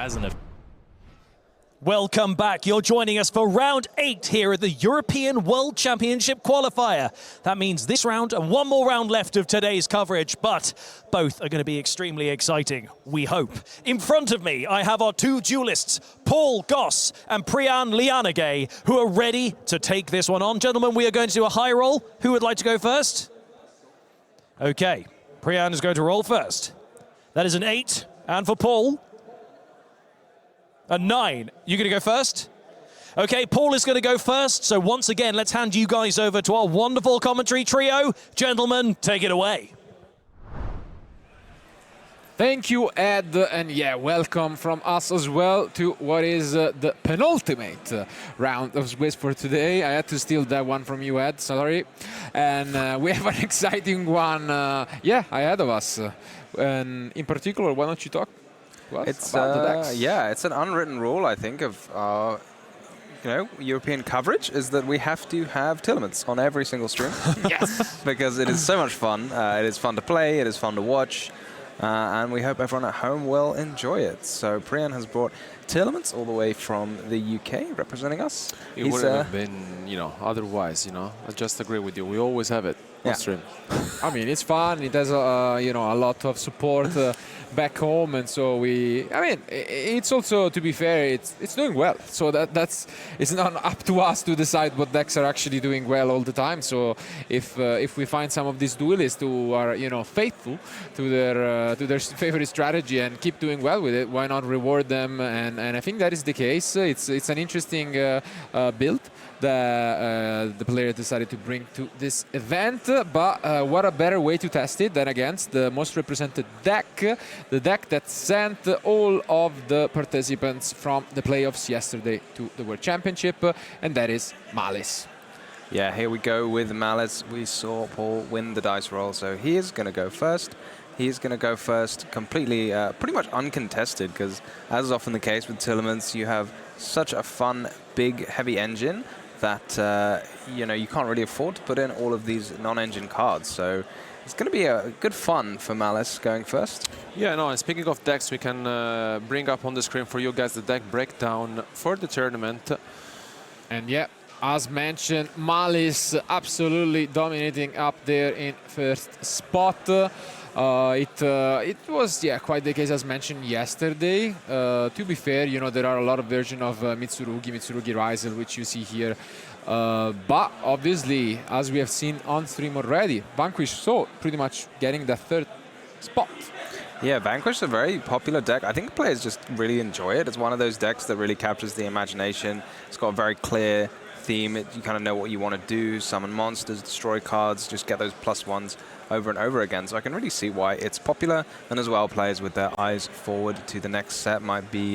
hasn't it? Welcome back. You're joining us for round 8 here at the European World Championship qualifier. That means this round and one more round left of today's coverage, but both are going to be extremely exciting, we hope. In front of me, I have our two duelists, Paul Goss and Priyan Lianage, who are ready to take this one on. Gentlemen, we are going to do a high roll. Who would like to go first? Okay, Priyan is going to roll first. That is an 8, and for Paul, a 9. You going to go first? Okay, Paul is going to go first. So once again, let's hand you guys over to our wonderful commentary trio. Gentlemen, take it away. Thank you, Ed, and yeah, welcome from us as well to what is the penultimate round of Swiss for today. I had to steal that one from you, Ed, sorry. And we have an exciting one, ahead of us. And in particular, why don't you talk? It's it's an unwritten rule, I think, of European coverage, is that we have to have Tearlaments on every single stream. Yes, because it is so much fun. It is fun to play. It is fun to watch, and we hope everyone at home will enjoy it. So Priyan has brought Tearlaments all the way from the UK, representing us. It wouldn't have been, otherwise. I just agree with you. We always have it on stream. I mean, it's fun. It has a lot of support back home, and so it's also, to be fair, it's doing well. So it's not up to us to decide what decks are actually doing well all the time. So if we find some of these duelists who are faithful to their favorite strategy and keep doing well with it, why not reward them? And I think that is the case. It's an interesting build that the player decided to bring to this event, but what a better way to test it than against the most represented deck, the deck that sent all of the participants from the playoffs yesterday to the World Championship, and that is Malice. Yeah, here we go with Malice. We saw Paul win the dice roll, so he is going to go first. He's going to go first completely, pretty much uncontested, because as is often the case with Tearlaments, you have such a fun, big, heavy engine that you can't really afford to put in all of these non-engine cards. So it's going to be a good fun for Malice going first. Yeah, no, and speaking of decks, we can bring up on the screen for you guys the deck breakdown for the tournament. And yeah, as mentioned, Malice absolutely dominating up there in first spot. It was quite the case as mentioned yesterday. To be fair, there are a lot of versions of Mitsurugi Rizel, which you see here. But obviously, as we have seen on stream already, Vanquish so pretty much getting the third spot. Yeah, Vanquish is a very popular deck. I think players just really enjoy it. It's one of those decks that really captures the imagination. It's got a very clear theme. You kind of know what you want to do, summon monsters, destroy cards, just get those +1s over and over again. So I can really see why it's popular, and as well players with their eyes forward to the next set might be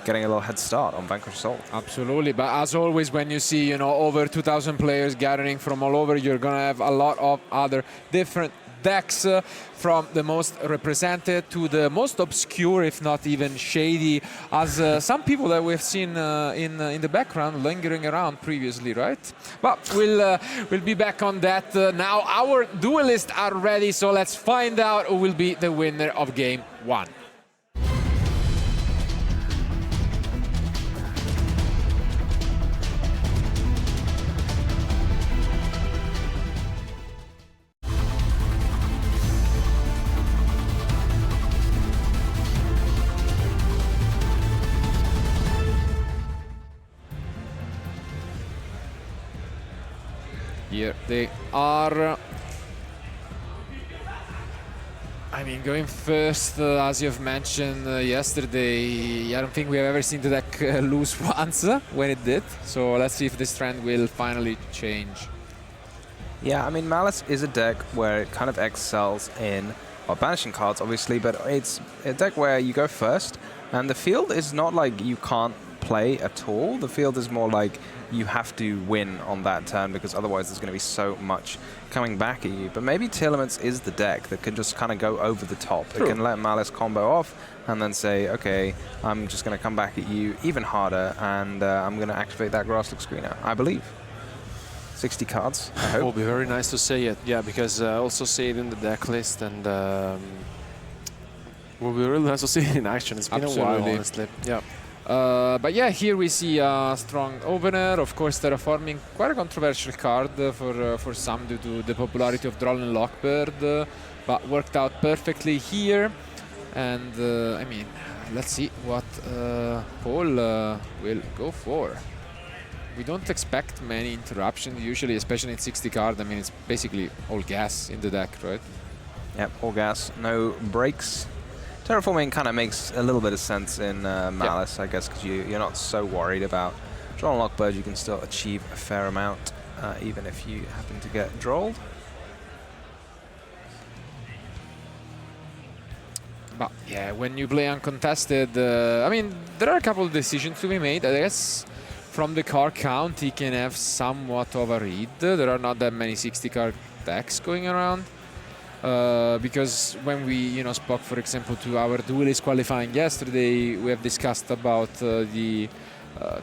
getting a little head start on Vanquish Soul. Absolutely, but as always, when you see over 2,000 players gathering from all over, you're gonna have a lot of other different decks, from the most represented to the most obscure, if not even shady, as some people that we've seen in the background lingering around previously, right? But we'll be back on that. Now our duelists are ready, so let's find out who will be the winner of game 1. Here they are. Going first, as you've mentioned yesterday, I don't think we have ever seen the deck lose once when it did. So let's see if this trend will finally change. Yeah, Malice is a deck where it kind of excels in banishing cards, obviously, but it's a deck where you go first, and the field is not like you can't play at all. The field is more like you have to win on that turn, because otherwise there's going to be so much coming back at you. But maybe Tearlaments is the deck that can just kind of go over the top. True. It can let Malice combo off and then say, okay, I'm just going to come back at you even harder, and I'm going to activate that Grasslook Screener, I believe. 60 cards, I hope. It will be very nice to say it, yeah, because I also see it in the deck list, and Will be really nice to see it in action. It's been a while, Absolutely. honestly. Yeah. But yeah, here we see a strong opener. Of course, terraforming, quite a controversial card for some due to the popularity of Droll and Lockbird, but worked out perfectly here. And I mean, let's see what Paul will go for. We don't expect many interruptions usually, especially in 60 card. I mean, it's basically all gas in the deck, right? Yep, all gas, no breaks. Terraforming kind of makes a little bit of sense in Malice, I guess, because you're not so worried about Droll and Lockbird. You can still achieve a fair amount, even if you happen to get drolled. But yeah, when you play uncontested, I mean, there are a couple of decisions to be made. I guess from the card count, he can have somewhat of a read. There are not that many 60 card decks going around. Because when we, spoke, for example, to our duelist qualifying yesterday, we have discussed about the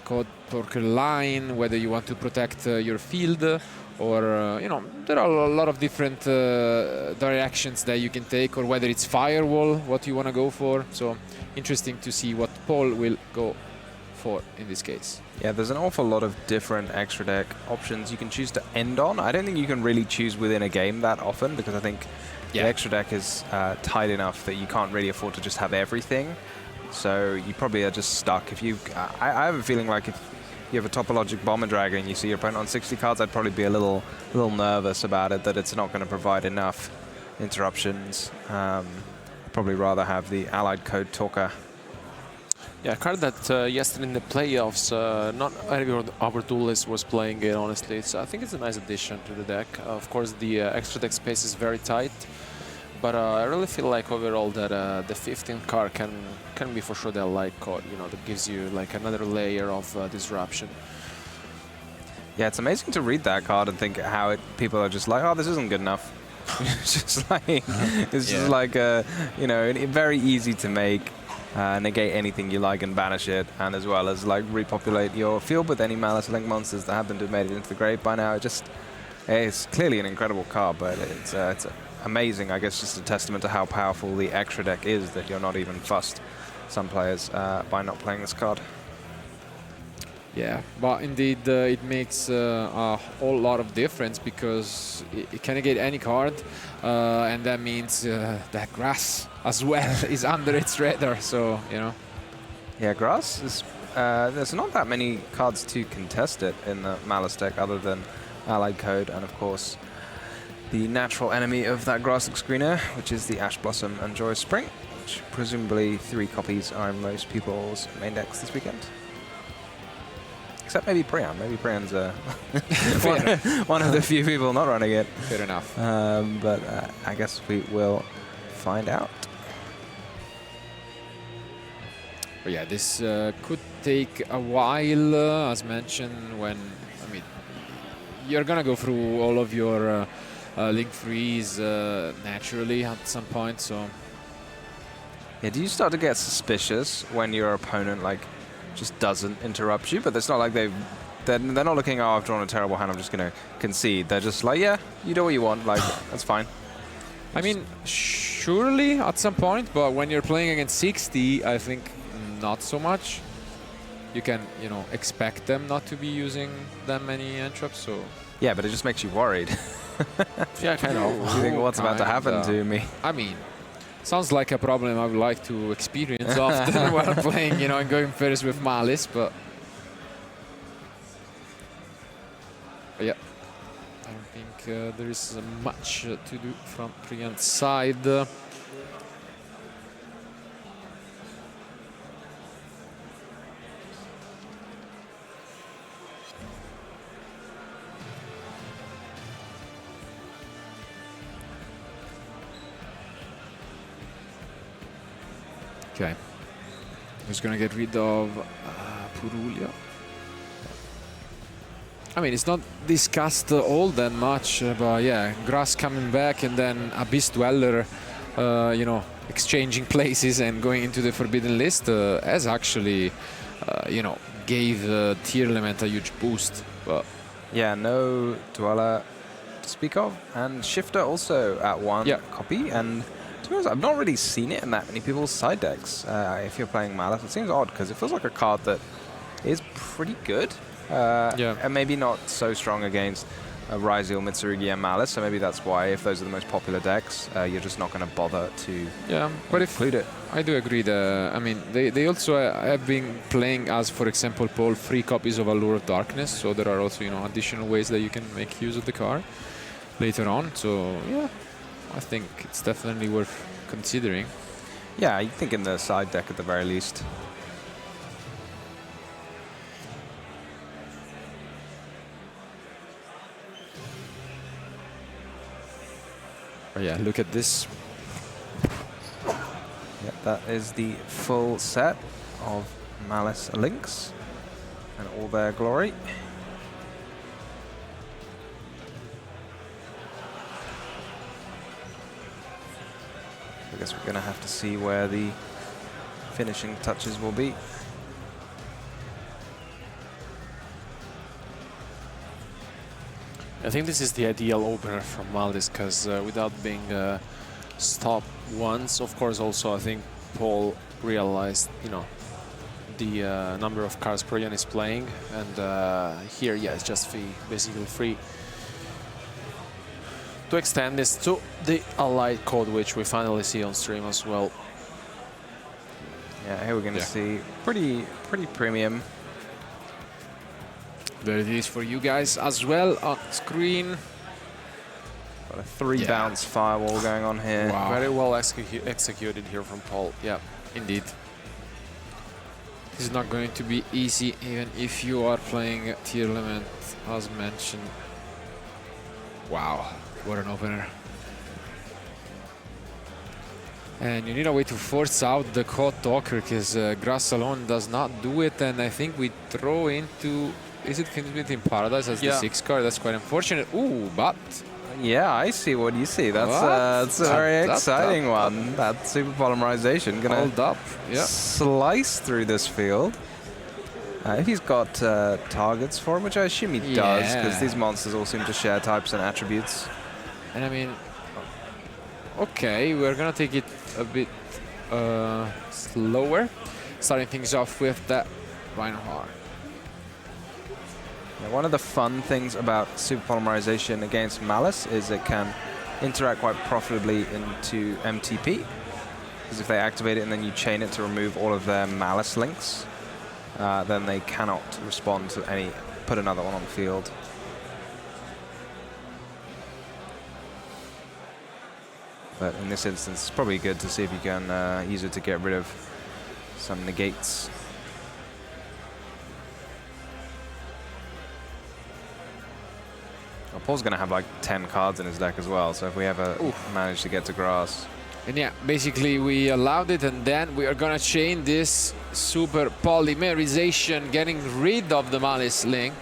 Code Torque line, whether you want to protect your field, or there are a lot of different directions that you can take, or whether it's firewall, what you want to go for. So interesting to see what Paul will go for in this case. Yeah, there's an awful lot of different extra deck options you can choose to end on. I don't think you can really choose within a game that often, because I think the extra deck is tight enough that you can't really afford to just have everything. So you probably are just stuck. If you, I have a feeling like if you have a Topologic Bomber Dragon and you see your opponent on 60 cards, I'd probably be a little nervous about it, that it's not going to provide enough interruptions. Probably rather have the Allied Code Talker. Yeah, a card that yesterday in the playoffs, not every of our duelist was playing it, honestly. So I think it's a nice addition to the deck. Of course, the extra deck space is very tight, but I really feel like overall that the 15th card can be for sure the Allied Code, that gives you like another layer of disruption. Yeah, it's amazing to read that card and think how people are just like, oh, this isn't good enough. It's just like, very easy to make. Negate anything you like and banish it, and as well as like repopulate your field with any Malice Link monsters that happen to have made it into the grave by now. It's clearly an incredible card, but it's amazing. I guess just a testament to how powerful the extra deck is that you're not even fussed, some players, by not playing this card. Yeah, but indeed it makes a whole lot of difference, because it can negate any card, and that means that grass as well is under its radar, so, Yeah, grass is... there's not that many cards to contest it in the Malice deck other than Allied Code and, of course, the natural enemy of that grass screener, which is the Ash Blossom and Joyous Spring, which presumably 3 copies are in most people's main decks this weekend. Except maybe Priyan. Maybe Priyan's one of the few people not running it. Fair enough. But I guess we will find out. But yeah, this could take a while, as mentioned, when, you're gonna go through all of your link freeze naturally at some point, so... Yeah, do you start to get suspicious when your opponent, just doesn't interrupt you? But it's not like they're not looking, oh, I've drawn a terrible hand, I'm just going to concede. They're just like, yeah, you do what you want, that's fine. I mean, surely at some point, but when you're playing against 60, I think not so much. You can, expect them not to be using that many entraps, so... Yeah, but it just makes you worried. Yeah, kind of. You think, what's about to happen to me? I mean, sounds like a problem I would like to experience often while playing, and going first with Malice, but yeah, I don't think there is much to do from Priyan's side. Okay, who's gonna get rid of Purulia? I mean, it's not discussed all that much, but yeah, Grass coming back and then Abyss Dweller, exchanging places and going into the Forbidden List has actually, gave Tearlaments a huge boost. But yeah, no Dweller to speak of, and Shifter also at 1 copy, and To be honest, I've not really seen it in that many people's side decks. If you're playing Malice, it seems odd because it feels like a card that is pretty good. And maybe not so strong against Ryzeal, Mitsurugi, and Malice. So maybe that's why, if those are the most popular decks, you're just not going to bother to include it. I do agree. I mean, they also have been playing as, for example, Paul, 3 copies of Allure of Darkness. So there are also, additional ways that you can make use of the card later on. So yeah, I think it's definitely worth considering. Yeah, I think in the side deck at the very least. Oh yeah, look at this. Yeah, that is the full set of Malice links and all their glory. I guess we're going to have to see where the finishing touches will be. I think this is the ideal opener from Malice, because without being stopped once, of course, also I think Paul realized, the number of cards Priyan is playing, and here, yeah, it's just basically free to extend this to the Allied code, which we finally see on stream as well. Yeah, here we're going to see pretty premium. There it is for you guys as well on screen. Got a 3 bounce firewall going on here. Wow. Very well executed here from Paul. Yeah, indeed. This is not going to be easy, even if you are playing Tearlaments, as mentioned. Wow, what an opener. And you need a way to force out the Code Talker, because Grass alone does not do it, and I think we throw into... Is it Finsmith in Paradise as the 6th card? That's quite unfortunate. Ooh, but... Yeah, I see what you see. That's a very exciting one. That super polymerization gonna hold up. Yeah. Slice through this field. If he's got targets for him, which I assume he does, because these monsters all seem to share types and attributes. And I mean, okay, we're gonna take it a bit slower, starting things off with that Reinhardt. One of the fun things about super polymerization against Malice is it can interact quite profitably into MTP. Because if they activate it and then you chain it to remove all of their Malice links, then they cannot respond to put another one on the field. But in this instance, it's probably good to see if you can use it to get rid of some negates. Paul's going to have like 10 cards in his deck as well, so if we ever manage to get to grass. And yeah, basically we allowed it, and then we are going to chain this super polymerization, getting rid of the Malice link.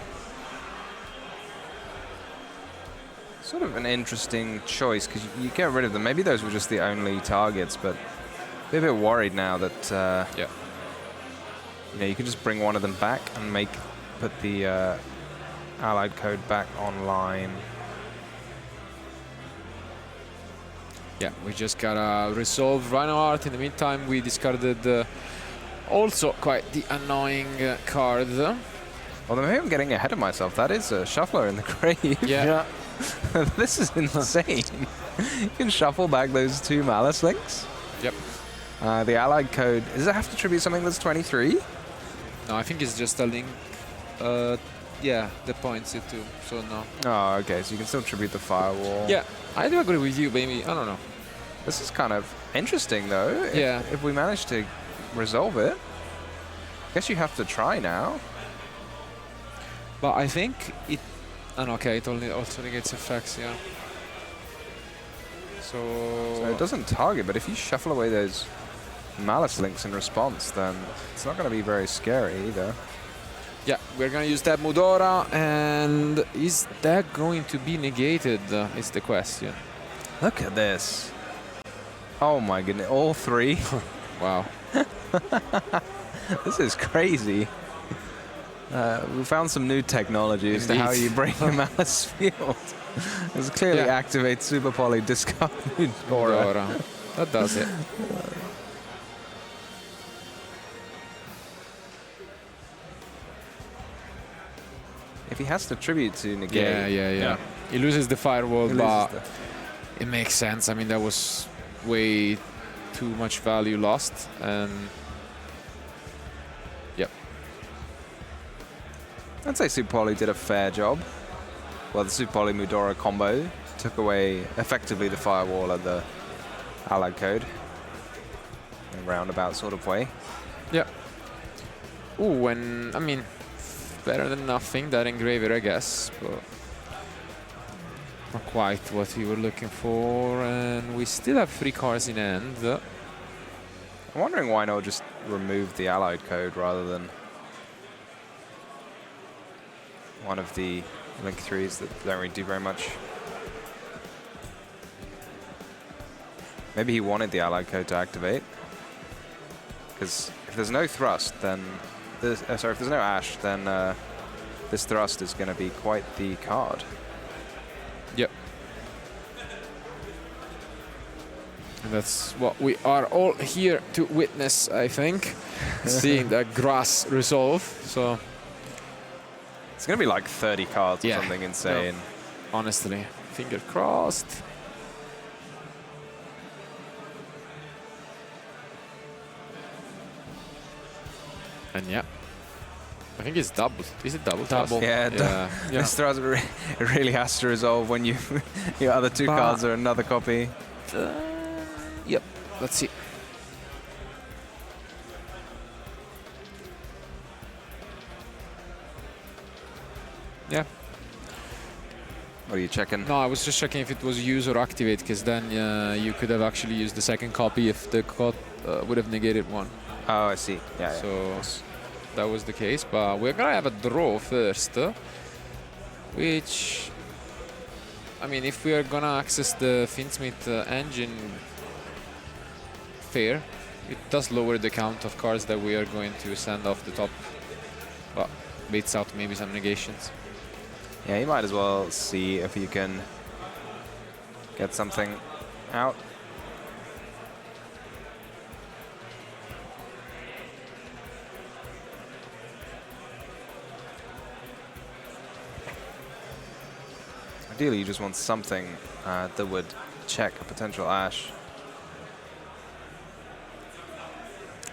Sort of an interesting choice, because you get rid of them. Maybe those were just the only targets, but I'm a bit worried now that you can just bring one of them back and put the Allied code back online. Yeah, we just gotta resolve Reinhardt. In the meantime, we discarded also quite the annoying card. Well, maybe I'm getting ahead of myself. That is a shuffler in the grave. Yeah. This is insane. You can shuffle back those 2 Malice links. Yep. The Allied code, does it have to tribute something that's 23? No, I think it's just a link. Yeah, the points it too, so no. Oh, okay, so you can still tribute the firewall. Yeah, I do agree with you, baby. I don't know. This is kind of interesting, though. If we manage to resolve it, I guess you have to try now. But I think it... okay, it only also negates effects, yeah. So it doesn't target, but if you shuffle away those Malice links in response, then it's not going to be very scary either. Yeah, we're going to use that Mudora, and is that going to be negated, is the question. Look at this. Oh my goodness, all 3. Wow. This is crazy. We found some new technology as to how you break a Malice field. This clearly activates Super Poly discard Mudora. That does it. If he has to tribute to negate, Yeah. He loses the firewall, he but loses it makes sense. I mean, that was way too much value lost, and yep. I'd say Super Poly did a fair job. Well, the Super Poly Mudora combo took away effectively the firewall of the allied code in a roundabout sort of way. Yep. Ooh, and I mean, better than nothing, that engraver, I guess, but not quite what we were looking for. And we still have 3 cards in hand. I'm wondering why not just remove the allied code rather than one of the Link 3s that don't really do very much. Maybe he wanted the allied code to activate. Because if there's no thrust, then if there's no Ash, then this thrust is going to be quite the card. Yep. And that's what we are all here to witness, I think. Seeing the grass resolve. So it's going to be like 30 cards or something insane. No. Honestly, finger crossed. And yeah, I think it's double. Is it double? Double. Yeah, this thrust really has to resolve when you your other 2 cards are another copy. Yep. Let's see. Yeah. What are you checking? No, I was just checking if it was use or activate, because then you could have actually used the second copy if the code would have negated one. Oh, I see. Yeah. So that was the case, but we're gonna have a draw first, which, I mean, if we are gonna access the Finsmith engine fair, it does lower the count of cards that we are going to send off the top, but baits out maybe some negations. Yeah, you might as well see if you can get something out. Ideally, you just want something that would check a potential Ash.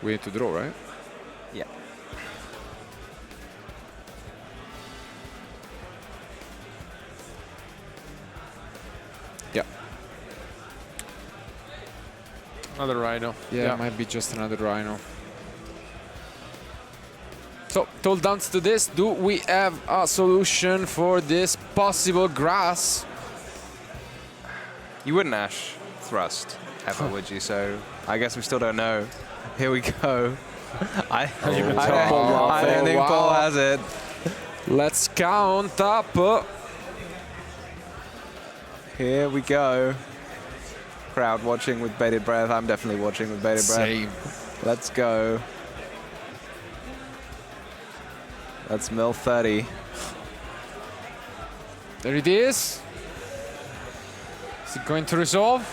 We need to draw, right? Yeah. Yeah. Another Rhino. Yeah, it might be just another Rhino. So, told downs to this, do we have a solution for this possible grass? You wouldn't Ash thrust ever, would you? So I guess we still don't know. Here we go. I don't think Paul has it. Let's count up. Here we go. Crowd watching with bated breath. I'm definitely watching with bated breath. Same. Let's go. That's mill 30. There it is. Is it going to resolve?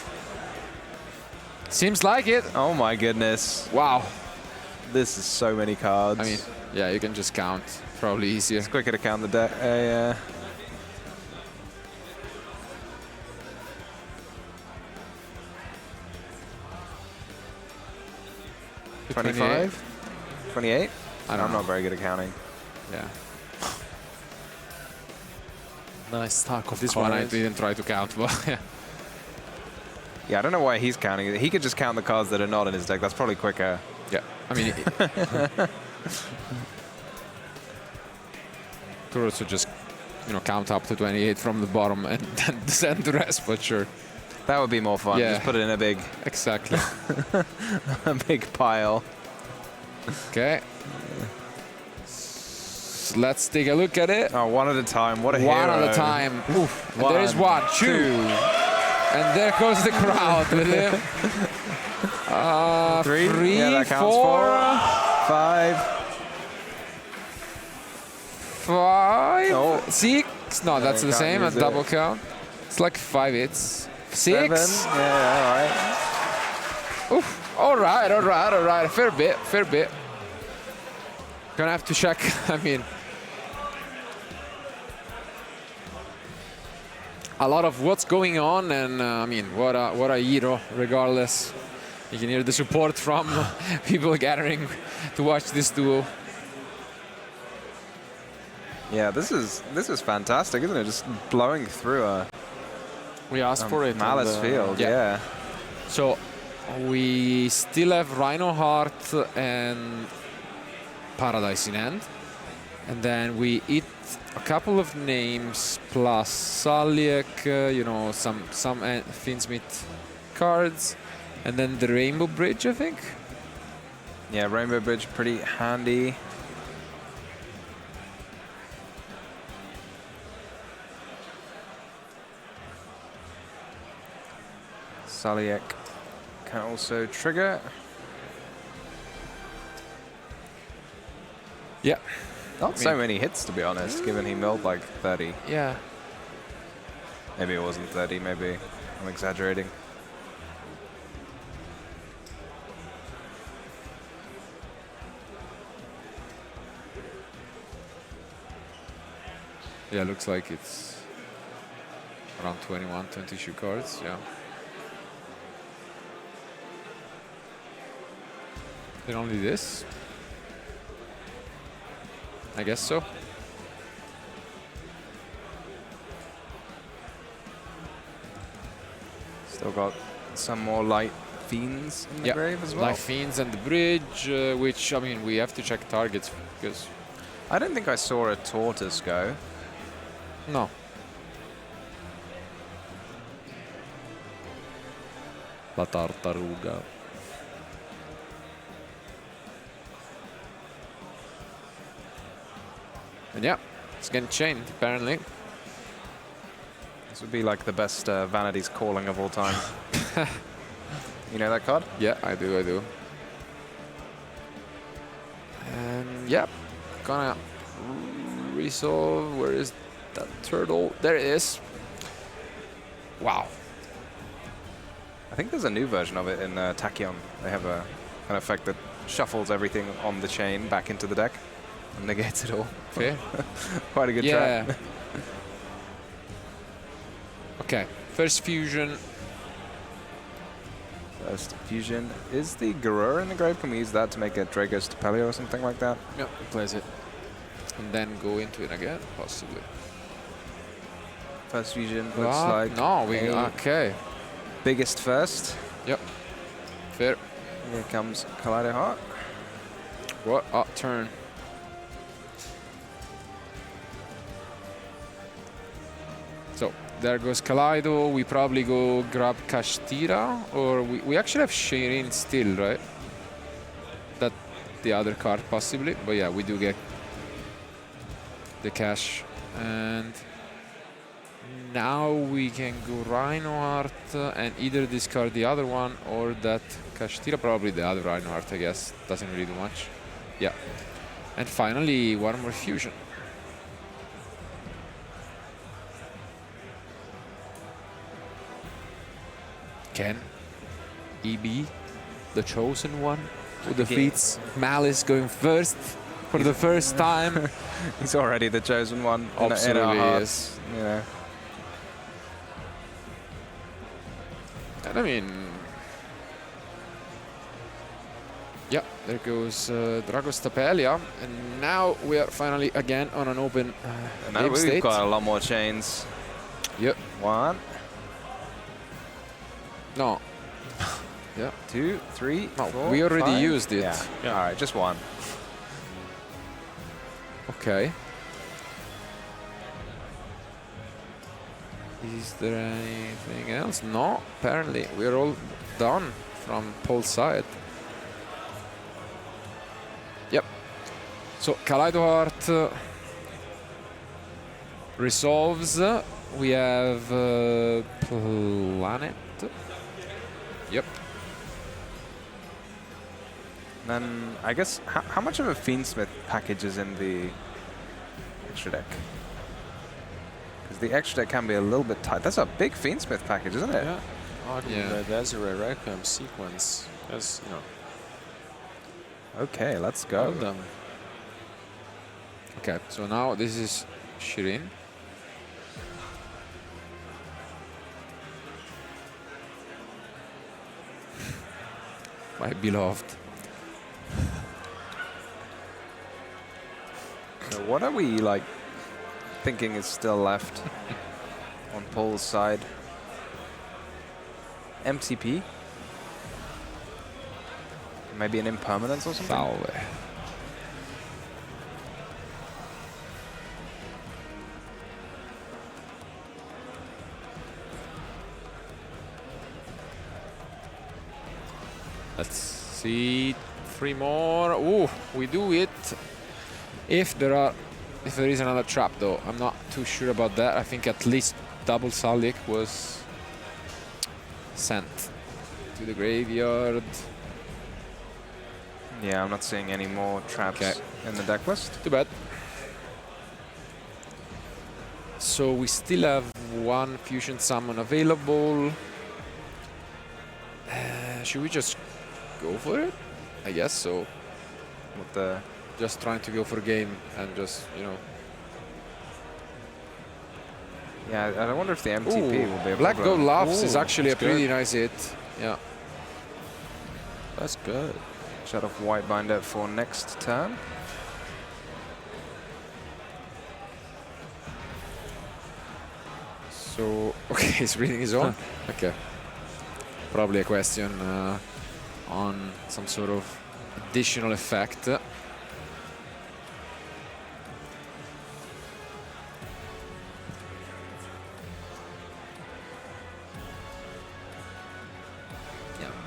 Seems like it. Oh my goodness. Wow. This is so many cards. I mean, yeah, you can just count. Probably easier. It's quicker to count the deck. Yeah. 25? 28? I'm not very good at counting. Yeah. Nice stack of This cards. one I didn't try to count, but yeah. Yeah, I don't know why he's counting it. He could just count the cards that are not in his deck. That's probably quicker. Yeah. I mean, could also just, count up to 28 from the bottom and then send the rest, but sure. That would be more fun. Yeah. Just put it in a big, Exactly. a big pile. Okay. Let's take a look at it. Oh, one at a time. What a hero. One at a time. Oof. And there is One, 1, 2. And there goes the crowd with him. 3, Yeah, that counts 4, 5. 5, Oh. 6. No, that's you the can't same. A use it. double count. It's like 5 hits. 6. 7. Yeah, all right. Oof. All right. Fair bit. Gonna have to check. I mean, a lot of what's going on, and I mean, what a hero. Regardless, you can hear the support from people gathering to watch this duo. Yeah, this is fantastic, isn't it? Just blowing through a We asked for it. on Malice the- field. yeah. Yeah. So we still have Rhino Heart and Paradise in hand, and then we hit a couple of names plus Saliek, you know, some Finsmith cards, and then the Rainbow Bridge, I think. Yeah, Rainbow Bridge pretty handy. Saliek can also trigger. Yeah. Not so many hits, to be honest, given he milled like 30. Yeah. Maybe it wasn't 30, maybe I'm exaggerating. Yeah, looks like it's around 21, 22 cards, yeah. Then only this? I guess so. Still got some more light fiends in the Yeah, grave as well. Life Fiends and the bridge, which, I mean, we have to check targets because... I don't think I saw a tortoise go. No. La tartaruga. And yeah, it's getting chained, apparently. This would be like the best Vanity's Calling of all time. You know that card? Yeah, I do. And yeah, gonna resolve. Where is that turtle? There it is. Wow. I think there's a new version of it in Tachyon. They have an effect that shuffles everything on the chain back into the deck and negates it all. Okay. Quite a good Yeah. trap. Okay. First fusion. First fusion is the Garura in the grave. Can we use that to make a Dragos Tapelio or something like that? Yep, plays it. And then go into it again, possibly. First fusion looks like no, we a okay. biggest first. Yep. Fair. Here comes Kaleido Heart. What a turn. So there goes Kaleido. We probably go grab Kashtira, or we actually have Shirin still, right? That the other card possibly, but yeah, we do get the cash. And now we can go Rhinoheart and either discard the other one or that Kashtira, probably the other Rhinoheart, I guess. Doesn't really do much. Yeah. And finally, one more fusion. Can he be the chosen one who defeats Malice going first for the first time? He's already the chosen one in our Absolutely, hearts, you know. And I mean, yeah, there goes Dragos Tapelia, and now we are finally again on an open And now game we've state. got a lot more chains. Yep. One, No. Yeah. 2, 3, No, 4, we already 5. used it. Yeah. All right, just one. Okay. Is there anything else? No, apparently we're all done from Paul's side. Yep. So Kaleido Heart resolves. We have Planet. Yep. Then I guess how much of a Fiendsmith package is in the extra deck? Because the extra deck can be a little bit tight. That's a big Fiendsmith package, isn't it? Yeah. Yeah. The Desiree Requiem sequence. As you know, Okay, let's well go. done. Okay, so now this is Shirin. My beloved. So what are we like thinking is still left on Paul's side? MTP? Maybe an impermanence or something? Salve. Let's see. 3 more. Ooh, we do it. If there is another trap, though, I'm not too sure about that. I think at least double Salik was sent to the graveyard. Yeah, I'm not seeing any more traps Okay. in the deck list. Too bad. So we still have 1 fusion summon available. Should we just go for it? I guess so. With the Just trying to go for game and just, you know. yeah, I wonder if the MTP Ooh, will be a Black problem. Gold Loves is Ooh, actually a that's pretty good. nice hit. Yeah. That's good. Shut off Whitebinder for next turn. So, okay, he's reading his own. Okay. Probably a question on some sort of additional effect. Yeah,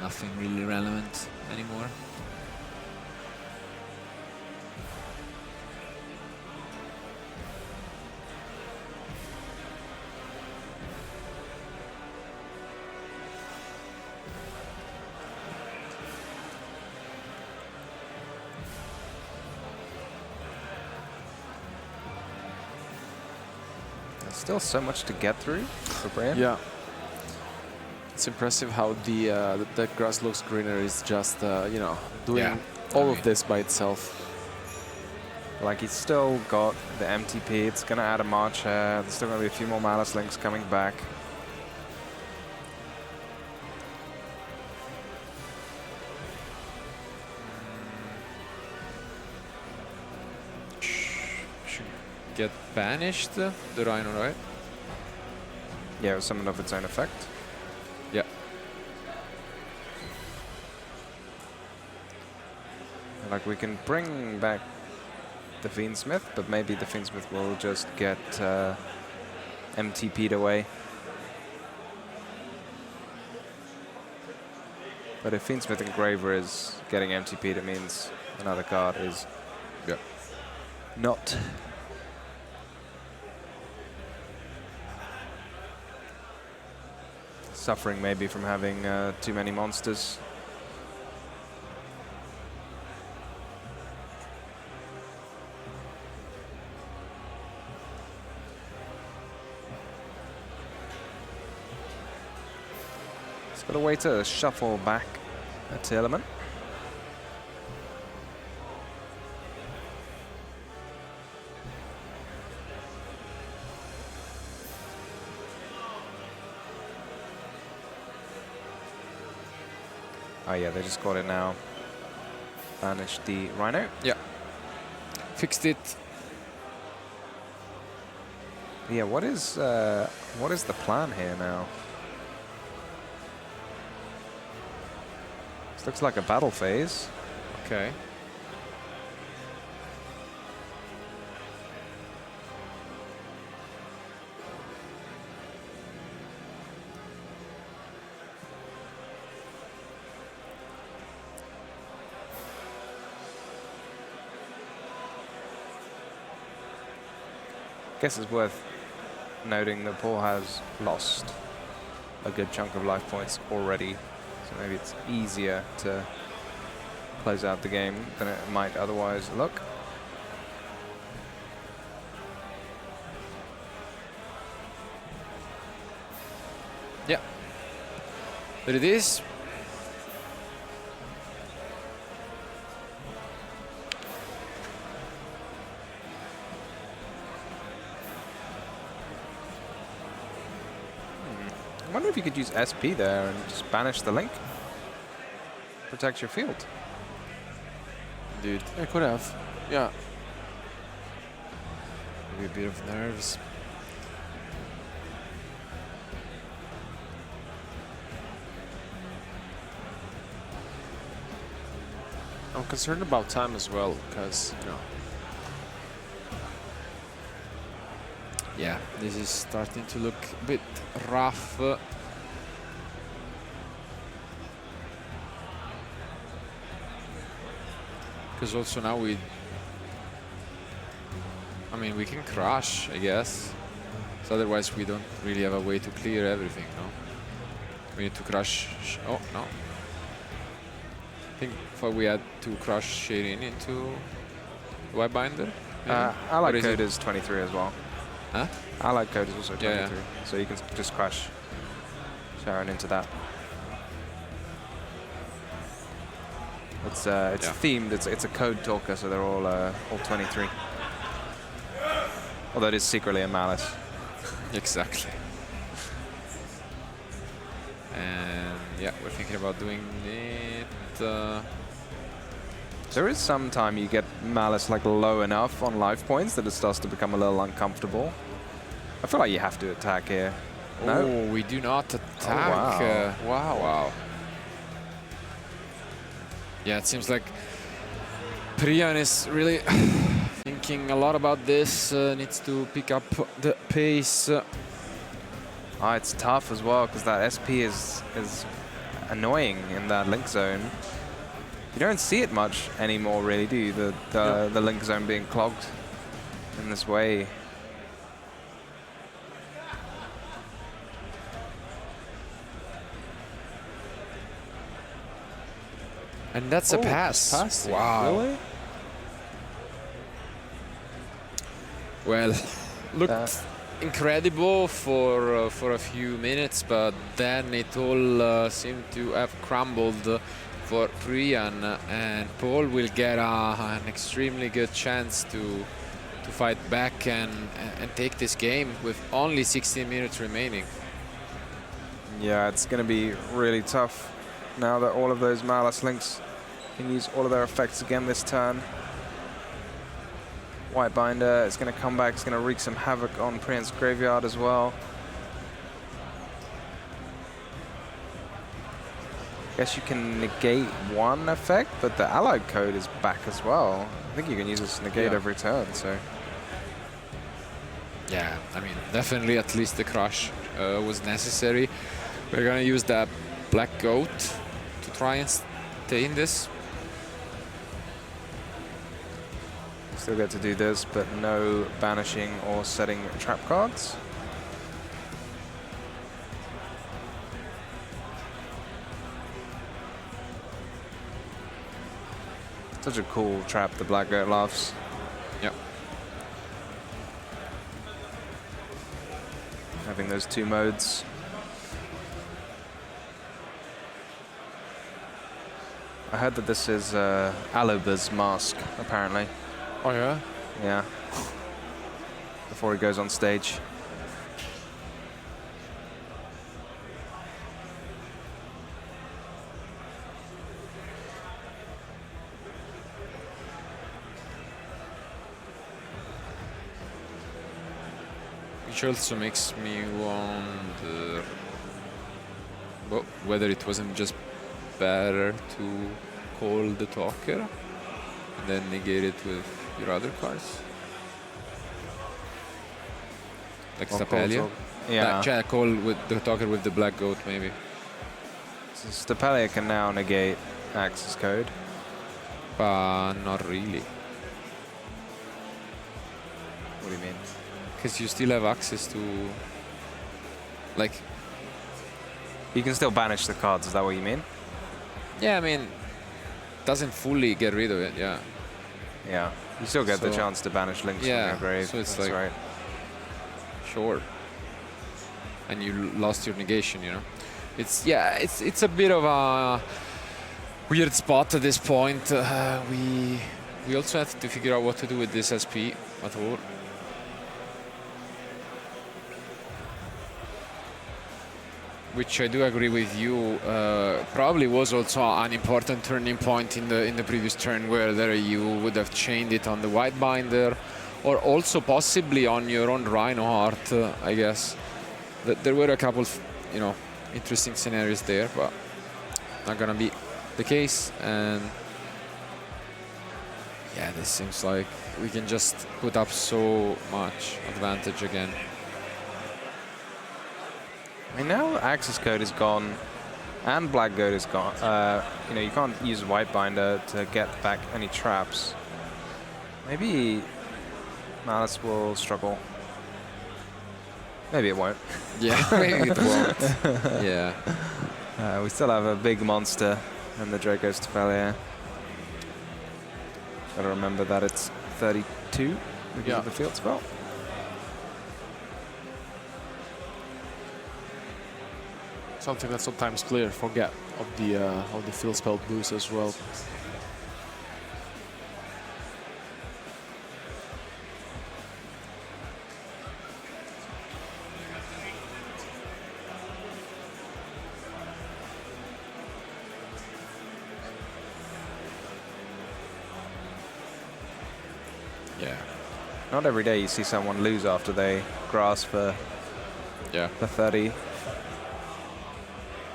nothing really relevant anymore. There's still so much to get through for Priyan. Yeah. It's impressive how the grass looks greener. Is just you know, doing Yeah. all of this by itself. Like he's still got the MTP. It's gonna add a March here. There's still gonna be a few more Malice links coming back. Should get banished, the Rhino, right? Yeah, it was summoned of its own effect. Yeah. Like we can bring back the Fiendsmith, but maybe the Fiendsmith will just get MTP'd away. But if Fiendsmith Engraver is getting MTP'd, it means another card is not. Suffering maybe from having too many monsters. It's got a way to shuffle back a Tearlament. Oh yeah, they just got it now. Banish the Rhino. Yeah. Fixed it. Yeah, what is the plan here now? This looks like a battle phase. Okay. Guess it's worth noting that Paul has lost a good chunk of life points already, so maybe it's easier to close out the game than it might otherwise look. Yeah. But it is. I wonder if you could use SP there and just banish the link. Protect your field. Dude, I could have. Yeah. Maybe a bit of nerves. I'm concerned about time as well, because, you know. Yeah, this is starting to look a bit rough. Because also now we can crush, I guess. So otherwise we don't really have a way to clear everything, no? We need to crush. Oh, no. I think if we had to crush Shirin into white binder. Allied code is 23 as well. Huh? Allied code is also 23. Yeah. So you can just crush Sharon into that. It's themed. It's a code talker, so they're all 23. Although it is secretly a Malice. Exactly. And yeah, we're thinking about doing it. There is some time you get Malice like low enough on life points that it starts to become a little uncomfortable. I feel like you have to attack here. No? Oh, we do not attack. wow. Wow. Yeah, it seems like Priyan is really thinking a lot about this. Needs to pick up the pace. It's tough as well because that SP is annoying in that link zone. You don't see it much anymore, really, do you? The link zone being clogged in this way. And that's a pass. Pass? Wow. Really? Well, looked incredible for a few minutes, but then it all seemed to have crumbled for Priyan, and Paul will get an extremely good chance to fight back and take this game with only 16 minutes remaining. Yeah, it's going to be really tough now that all of those Malice links can use all of their effects again this turn. White Binder is going to come back, it's going to wreak some havoc on Priyan's graveyard as well. Guess you can negate one effect, but the allied code is back as well. I think you can use this to negate every turn, so. Yeah, I mean, definitely at least the crush was necessary. We're gonna use that black goat to try and stay in this. Still get to do this, but no banishing or setting trap cards. Such a cool trap the black goat loves. Yep. Having those two modes. I heard that this is Aluba's mask, apparently. Oh yeah? Yeah. Before he goes on stage. Which also makes me wonder whether it wasn't just better to call the talker and then negate it with your other cards. Like Stapelia. Yeah. Call with the talker with the black goat, maybe. So Stapelia can now negate Axis code. But not really. What do you mean? Because you still have access to, like... You can still banish the cards, is that what you mean? Yeah, I mean, doesn't fully get rid of it, yeah. Yeah. You still get the So- chance to banish links from your grave. so it's That's like- right. Sure. And you lost your negation, you know? It's a bit of a weird spot at this point. We also have to figure out what to do with this SP at all. which I do agree with you, probably was also an important turning point in the previous turn, where there you would have chained it on the white binder, or also possibly on your own Reinhardt, I guess. There were a couple of, interesting scenarios there, but not gonna be the case. And yeah, this seems like we can just put up so much advantage again. I mean, now Axis code is gone and black code is gone. You can't use white binder to get back any traps. Maybe Malice will struggle. Maybe it won't. Yeah, maybe it won't. Yeah. We still have a big monster and the Draco's Tefalier. Gotta remember that it's 32 because of the field spell. Something that sometimes players forget of the field spell boost as well. Yeah. Not every day you see someone lose after they grasp for 30.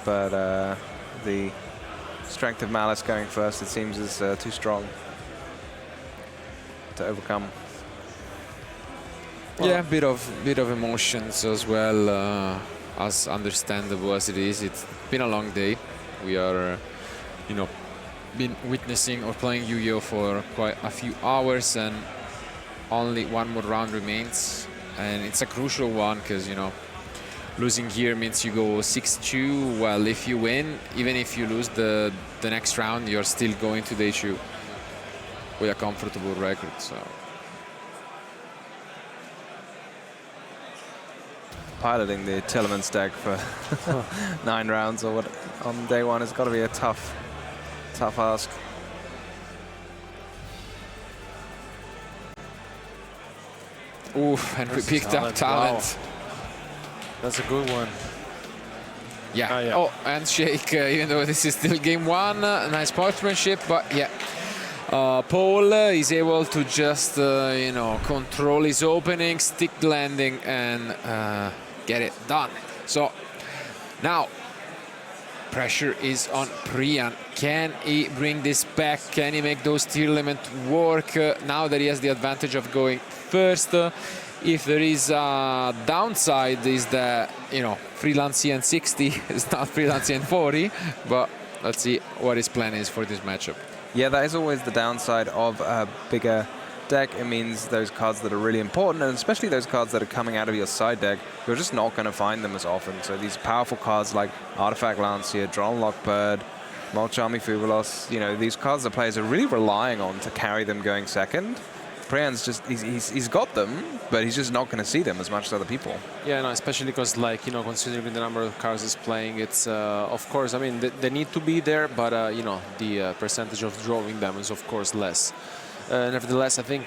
But the strength of Malice going first, it seems, is too strong to overcome. Yeah, bit of emotions as well, as understandable as it is. It's been a long day. We are, been witnessing or playing Yu-Gi-Oh for quite a few hours, and only one more round remains, and it's a crucial one because losing here means you go 6-2. Well, if you win, even if you lose the next round, you're still going to the issue with a comfortable record. So Piloting the Tearlaments deck for 9 rounds or what on day one has got to be a tough ask. oof, and we picked up talent. Wow. That's a good one. Yeah. Yeah. Oh, handshake, even though this is still game one. Nice sportsmanship, but yeah. Paul is able to just, control his opening, stick landing, and get it done. So now pressure is on Priyan. Can he bring this back? Can he make those Tearlaments work now that he has the advantage of going first? If there is a downside, is that Freelancian 60 is not Freelancian 40, but let's see what his plan is for this matchup. Yeah, that is always the downside of a bigger deck. It means those cards that are really important, and especially those cards that are coming out of your side deck, you're just not going to find them as often. So these powerful cards like Artifact Lancia, Drone Lockbird, Molchami Fubulos, these cards that players are really relying on to carry them going second. Priyan's just, he's got them, but he's just not going to see them as much as other people. Yeah, no, especially because, considering the number of cards he's playing, it's, of course, I mean, they need to be there, but, the percentage of drawing them is, of course, less. Nevertheless, I think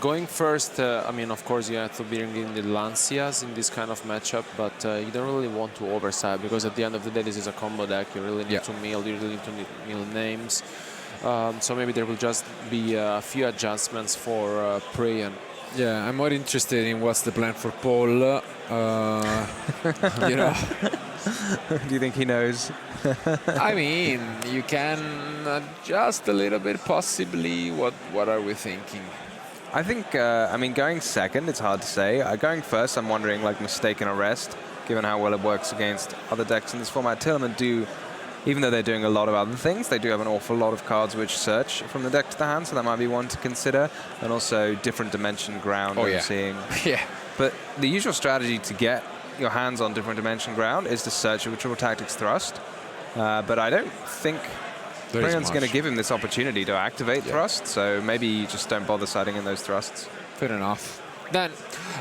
going first, of course, you have to bring in the Lancias in this kind of matchup, but you don't really want to overside, because at the end of the day, this is a combo deck. You really need to mill, you really need to mill names. So maybe there will just be a few adjustments for Priyan. Yeah, I'm more interested in what's the plan for Paul. Do you think he knows? I mean, you can adjust a little bit, possibly. What are we thinking? I think, going second, it's hard to say. Going first, I'm wondering, mistaken arrest, given how well it works against other decks in this format. Tearlaments do, even though they're doing a lot of other things, they do have an awful lot of cards which search from the deck to the hand, so that might be one to consider. And also different dimension ground I'm seeing. Yeah. But the usual strategy to get your hands on different dimension ground is to search it with Triple Tactics Thrust. But I don't think Priyan's going to give him this opportunity to activate Thrust, so maybe you just don't bother siding in those thrusts. Fair enough. Then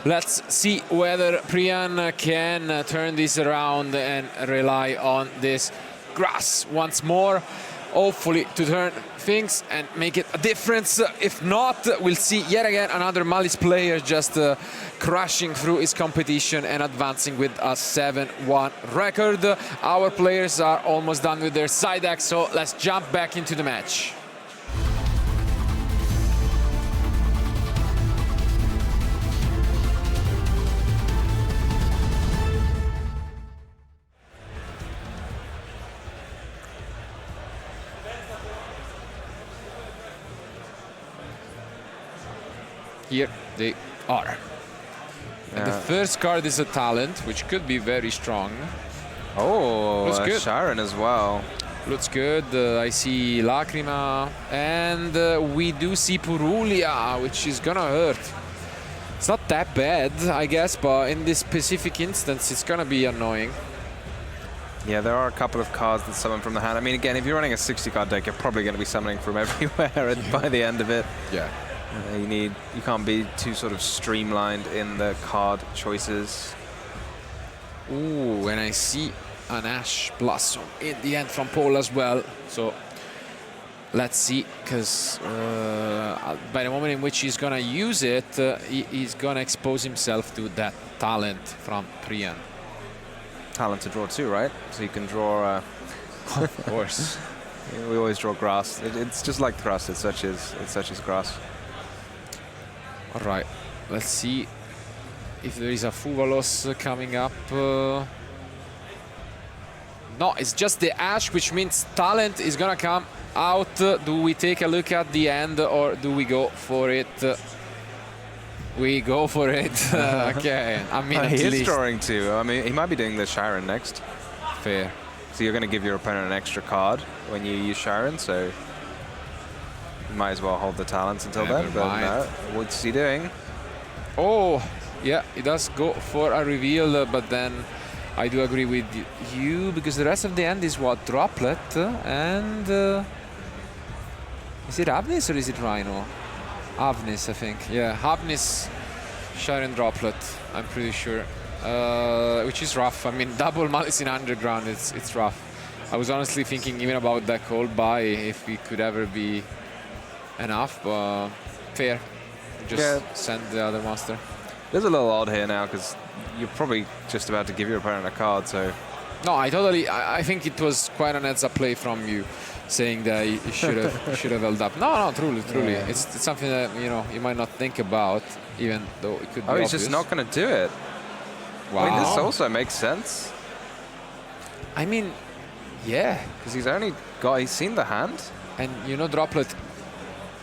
let's see whether Priyan can turn this around and rely on this grass once more. hopefully to turn things and make it a difference. If not, we'll see yet again another Malice player just crashing through his competition and advancing with a 7-1 record. Our players are almost done with their side deck, so let's jump back into the match. Here they are. And the first card is a talent, which could be very strong. Oh, Looks good. Sharon as well. Looks good. I see Lacrima. And we do see Purulia, which is gonna hurt. It's not that bad, I guess, but in this specific instance, it's gonna be annoying. Yeah, there are a couple of cards that summon from the hand. I mean, again, if you're running a 60-card deck, you're probably going to be summoning from everywhere by the end of it. Yeah. You can't be too sort of streamlined in the card choices. Ooh, and I see an Ash Blossom in the end from Paul as well. So let's see, because by the moment in which he's gonna use it, he's gonna expose himself to that talent from Priyan. Talent to draw too, right? So you can draw. Of course. We always draw grass. It's just like thrust. It's such as grass. All right, let's see if there is a Fuvalos coming up. No, it's just the Ash, which means talent is gonna come out. Do we take a look at the end, or do we go for it? We go for it. Okay, I mean, at he is least. drawing too. I mean, he might be doing the Sharon next. Fair. So you're going to give your opponent an extra card when you use Sharon, so you might as well hold the talents until Never then. But mind. no, what's he doing? Oh, yeah, he does go for a reveal, but then I do agree with you, because the rest of the end is what? Droplet, and is it Avnis or is it Rhino? Avnis, I think. Yeah, Avnis, Sharon Droplet, I'm pretty sure. Which is rough. I mean, double Malice in Underground, it's rough. I was honestly thinking even about that cold buy, if we could ever be enough, but fair. Just send the other master. There's a little odd here now, because you're probably just about to give your opponent a card, so... No, I think it was quite an heads-up play from you, saying that you should have held up. No, truly. Yeah. It's something that, you might not think about, even though it could be he's obvious. just not going to do it. Wow. I mean, this also makes sense. I mean, yeah. Because he's seen the hand. And, Droplet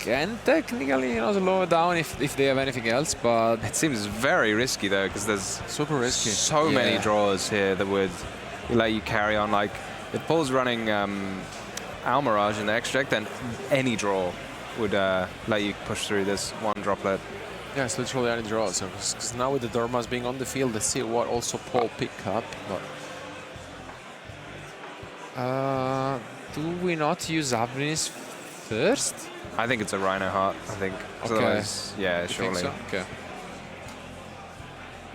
can technically, slow it down if they have anything else, but... It seems very risky, though, because there's Super risky. so many draws here that would let you carry on. Like, if Paul's running Almirage in the extract, then any draw would let you push through this one droplet. Yeah, it's literally any draw. So, because now with the Dormas being on the field, let's see what also Paul pick up. But do we not use Avnis first? I think it's a Rhino Heart, I think. Okay. Otherwise, yeah, You surely. think so? Okay.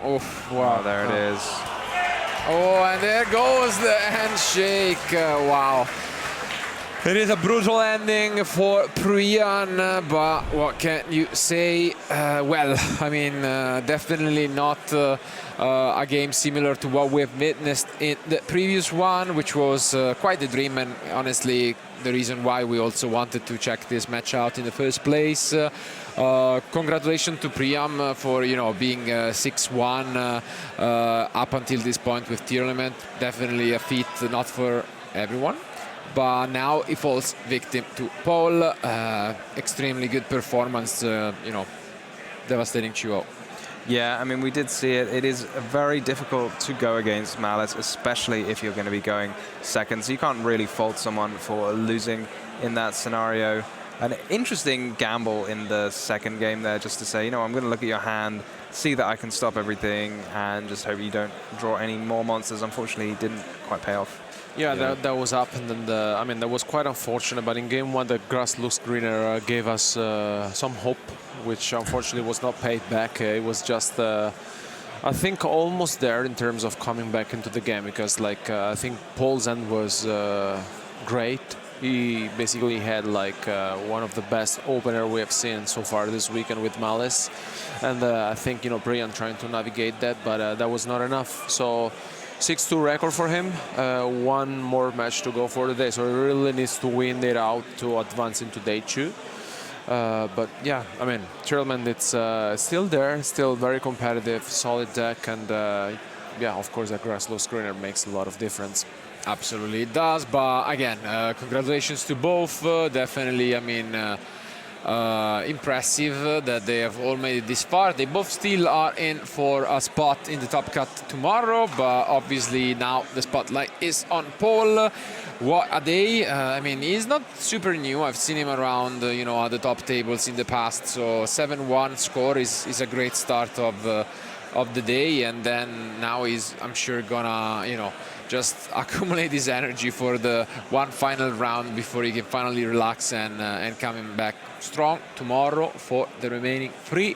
Oh, wow. Oh, there it is. Oh, and there goes the handshake. Wow. It is a brutal ending for Priyan, but what can you say? Well, I mean, definitely not a game similar to what we've witnessed in the previous one, which was quite a dream, and honestly, the reason why we also wanted to check this match out in the first place. Congratulations to Priyan for being 6-1 up until this point with Tearlaments. Definitely a feat not for everyone. But now he falls victim to Paul. Extremely good performance, devastating 2-0. Yeah, I mean, we did see it. It is very difficult to go against Malice, especially if you're going to be going second. So you can't really fault someone for losing in that scenario. An interesting gamble in the second game there, just to say, I'm going to look at your hand, see that I can stop everything, and just hope you don't draw any more monsters. Unfortunately, it didn't quite pay off. yeah, that was up, and then that was quite unfortunate. But in game one, the grass looks greener gave us some hope, which unfortunately was not paid back. It was just, I think, almost there in terms of coming back into the game, because I think Paul's end was great, He basically had like one of the best opener we have seen so far this weekend with Malice, and I think Priyan trying to navigate that, but that was not enough. So 6-2 record for him. One more match to go for the day, so he really needs to win it out to advance into day 2. But yeah, I mean, Tearlaments, it's still there, still very competitive, solid deck, and yeah, of course, that grass low screener makes a lot of difference. Absolutely, it does. But again, congratulations to both. Definitely, I mean, impressive that they have all made it this far. They both still are in for a spot in the top cut tomorrow, but obviously now the spotlight is on Paul. What a day. I mean, he's not super new. I've seen him around, at the top tables in the past. So 7-1 score is a great start of the day, and then now he's, I'm sure, gonna, just accumulate his energy for the one final round before he can finally relax and coming back strong tomorrow for the remaining 3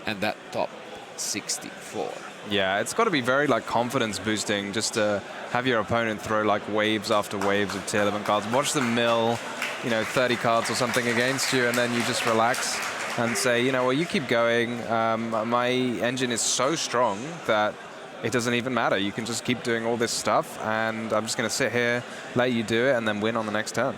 and that top 64. Yeah, it's got to be very confidence boosting just to have your opponent throw waves after waves of Tearlaments cards. Watch them mill, 30 cards or something against you, and then you just relax and say, well, you keep going. My engine is so strong that it doesn't even matter. You can just keep doing all this stuff, and I'm just going to sit here, let you do it, and then win on the next turn.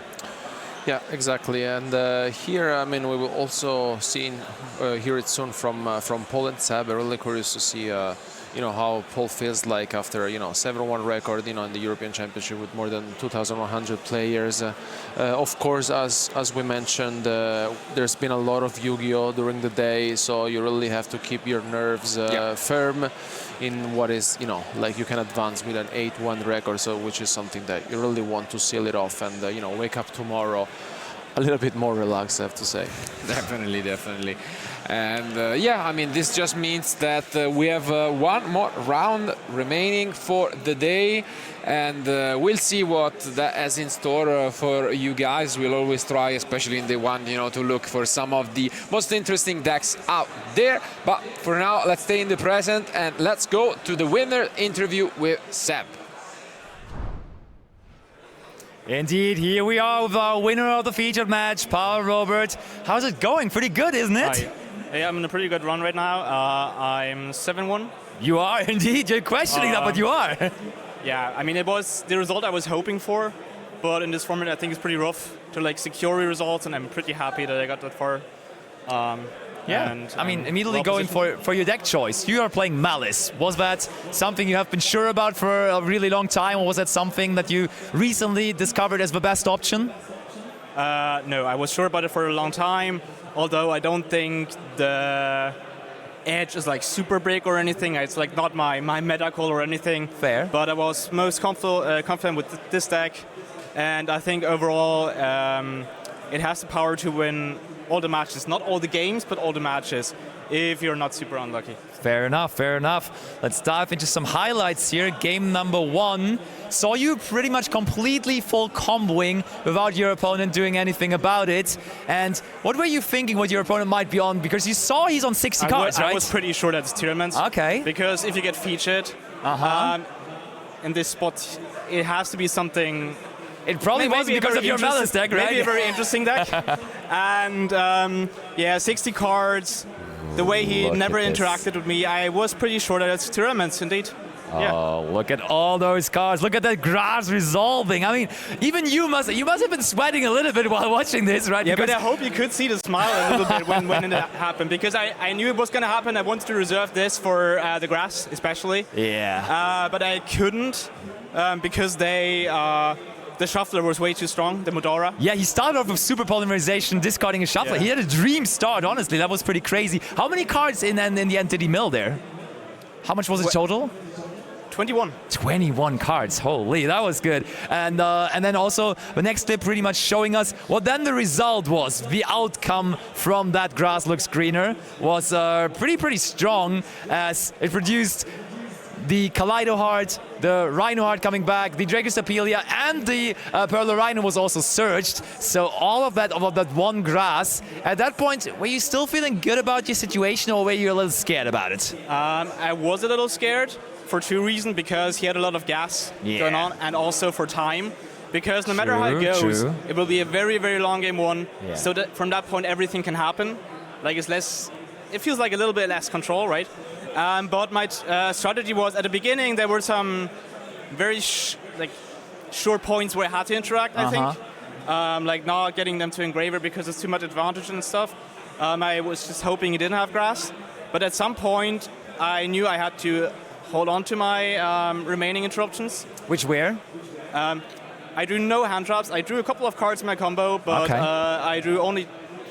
Yeah, exactly. And here, I mean, we will also hear it soon from Paul and Seb. I'm really curious to see, how Paul feels like after, 7-1 record, in the European Championship with more than 2,100 players. Of course, as we mentioned, there's been a lot of Yu-Gi-Oh during the day, so you really have to keep your nerves firm in what is, you can advance with an 8-1 record, so which is something that you really want to seal it off and, wake up tomorrow a little bit more relaxed, I have to say. Definitely. And yeah, I mean, this just means that we have one more round remaining for the day, and we'll see what that has in store for you guys. We'll always try, especially in the one, to look for some of the most interesting decks out there. But for now, let's stay in the present and let's go to the winner interview with Seb. Indeed, here we are with our winner of the featured match, Paul Robert. How's it going? Pretty good, isn't it? Hi. Yeah, I'm in a pretty good run right now. I'm 7-1. You are indeed. You're questioning that, but you are. Yeah, I mean, it was the result I was hoping for, but in this format, I think it's pretty rough to secure results, and I'm pretty happy that I got that far. Yeah, and, I mean, immediately going for your deck choice. You are playing Malice. Was that something you have been sure about for a really long time, or was that something that you recently discovered as the best option? No, I was sure about it for a long time, although I don't think the edge is super break or anything. It's not my meta call or anything. Fair. But I was most confident with this deck, and I think overall it has the power to win all the matches, not all the games, but all the matches, if you're not super unlucky. Fair enough, fair enough. Let's dive into some highlights here. Game number 1 saw you pretty much completely full comboing without your opponent doing anything about it. And what were you thinking what your opponent might be on? Because you saw he's on 60 cards, right? I was pretty sure that's Tearlaments. Okay. Because if you get featured in this spot, it has to be something. It probably was because of your Malice deck, right? Maybe a very interesting deck. And yeah, 60 cards. The way he never interacted with me, I was pretty sure that it's Tearlaments, indeed. Oh, look at all those cards. Look at that grass resolving. I mean, even you must have been sweating a little bit while watching this, right? Yeah, because but I hope you could see the smile a little bit when it happened, because I knew it was going to happen. I wanted to reserve this for the grass, especially. Yeah. But I couldn't because the shuffler was way too strong, the Modora. Yeah, he started off with super polymerization, discarding a shuffler. Yeah. He had a dream start, honestly. That was pretty crazy. How many cards in the end did he mill there? How much was it total? 21. 21 cards. Holy, that was good. And then also the next clip pretty much showing us what then the result was. The outcome from that grass looks greener was pretty strong, as it produced the Kaleido Heart, the Rhino Heart coming back, the Dragus Apelia, and the Pearl Rhino was also surged. So all of that one grass. At that point, were you still feeling good about your situation, or were you a little scared about it? I was a little scared for two reasons, because he had a lot of gas going on, and also for time. Because no matter how it goes, it will be a very, very long game one. Yeah. So that from that point, everything can happen. Like it feels like a little bit less control, right? But my strategy was at the beginning, there were some very sure points where I had to interact, I think. Like not getting them to engraver because it's too much advantage and stuff. I was just hoping he didn't have grass. But at some point, I knew I had to hold on to my remaining interruptions. Which were? I drew no hand traps. I drew a couple of cards in my combo, but I drew only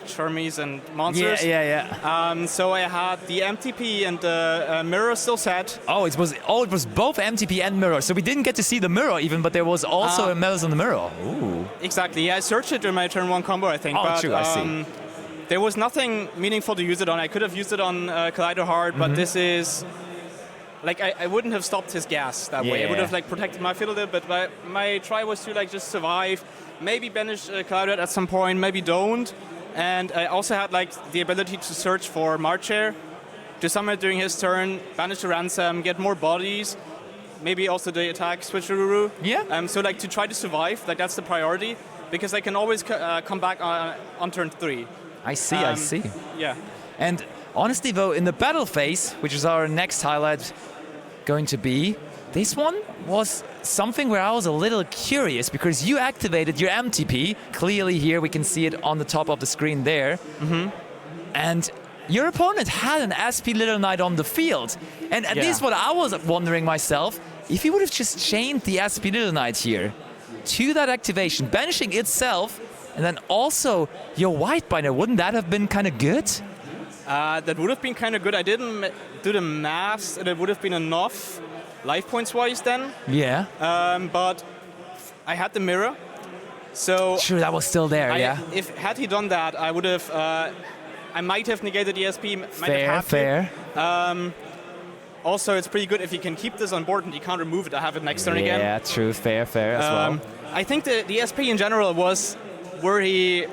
Charmies and monsters. Yeah. So I had the MTP and the mirror still set. It was both MTP and mirror. So we didn't get to see the mirror even, but there was also a Melis on the mirror. Ooh. Exactly. Yeah, I searched it during my turn 1 combo, I think. Oh, but, true. I see. There was nothing meaningful to use it on. I could have used it on Collider Hard, but this is... Like, I wouldn't have stopped his gas that way. I would have protected my field a little bit, but my try was to just survive, maybe banish Collider at some point, maybe don't. And I also had the ability to search for Marchair, to summon it during his turn, banish the ransom, get more bodies, maybe also the attack switcheroo. Yeah. So to try to survive, that's the priority, because I can always come back on turn 3. I see. Yeah. And honestly, though, in the battle phase, which is our next highlight going to be, this one was something where I was a little curious because you activated your MTP. Clearly here we can see it on the top of the screen there. And your opponent had an SP Little Knight on the field. And at least what I was wondering myself, if he would have just chained the SP Little Knight here to that activation, banishing itself, and then also your white binder, wouldn't that have been kind of good? That would have been kind of good. I didn't do the maths, and it would have been enough life points wise then. Yeah. But I had the mirror, so sure, that was still there. Had he done that, I would have. I might have negated the SP. Fair. Also, it's pretty good if you can keep this on board and you can't remove it. I have it next turn again. Yeah, true. Fair as well. I think the SP in general was where he.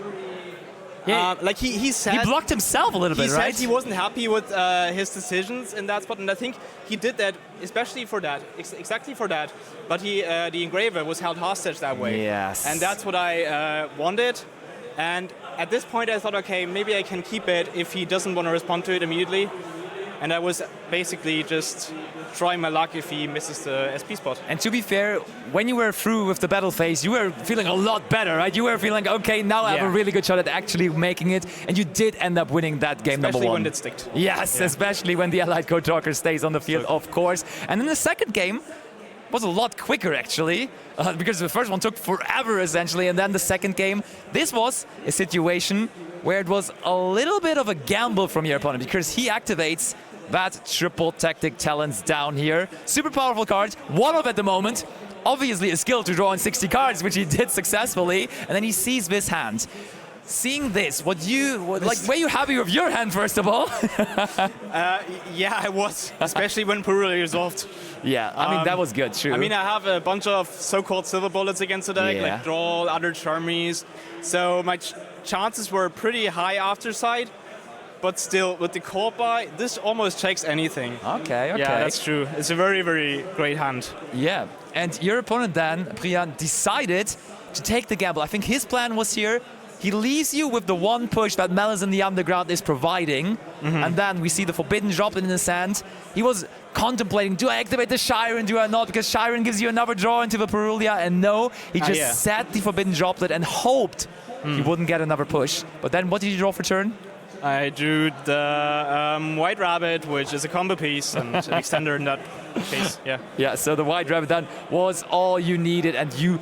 He said he blocked himself a little bit, right? He said he wasn't happy with his decisions in that spot, and I think he did that especially for that, exactly for that. But the engraver was held hostage that way. Yes. And that's what I wanted. And at this point, I thought, okay, maybe I can keep it if he doesn't want to respond to it immediately. And I was basically just trying my luck if he misses the SP spot. And to be fair, when you were through with the battle phase, you were feeling a lot better, right? You were feeling, okay, now I have a really good shot at actually making it. And you did end up winning that game, especially number 1. When it sticked. Yes, especially when the Allied Code Talker stays on the field, of course. And then the second game was a lot quicker, actually, because the first one took forever, essentially. And then the second game, this was a situation where it was a little bit of a gamble from your opponent, because he activates that triple tactic talents down here. Super powerful cards, one of at the moment. Obviously a skill to draw in 60 cards, which he did successfully. And then he sees this hand. Seeing this, were you happy with your hand, first of all? Yeah, I was, especially when Puruli resolved. Yeah, I mean, that was good, true. I mean, I have a bunch of so-called silver bullets against the deck, like draw, other Charmies. So my chances were pretty high after side. But still, with the call by, this almost checks anything. Okay. Yeah, that's true. It's a very, very great hand. Yeah, and your opponent then, Priyan, decided to take the gamble. I think his plan was here. He leaves you with the one push that Malice in the Underground is providing. And then we see the Forbidden Droplet in his hand. He was contemplating, do I activate the Shiren, do I not? Because Shiren gives you another draw into the Perulia, and no, he just set the Forbidden Droplet and hoped he wouldn't get another push. But then what did you draw for turn? I drew the White Rabbit, which is a combo piece and an extender in that case. Yeah, so the White Rabbit then was all you needed, and you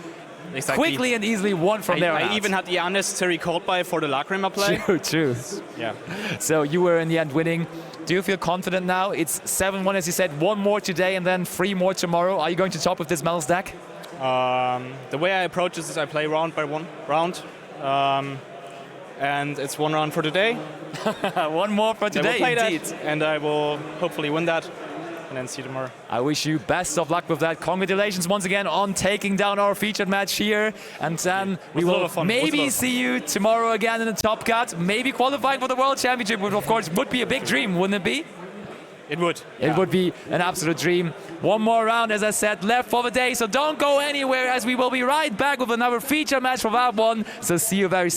quickly and easily won from there on out. I even had the unnecessary cold buy for the Lacrima play. True. Yeah. So you were in the end winning. Do you feel confident now? It's 7-1, as you said, 1 more today and then 3 more tomorrow. Are you going to top with this Malice deck? The way I approach this is I play round by round. And it's 1 round for today. 1 more for today, I will play indeed. that, and I will hopefully win that, and then see you tomorrow. I wish you best of luck with that. Congratulations once again on taking down our featured match here. And then we will maybe see you tomorrow again in the Top Cut. Maybe qualifying for the World Championship, which of course would be a big dream, wouldn't it be? It would. It would be an absolute dream. One more round, as I said, left for the day. So don't go anywhere, as we will be right back with another feature match for that one. So see you very soon.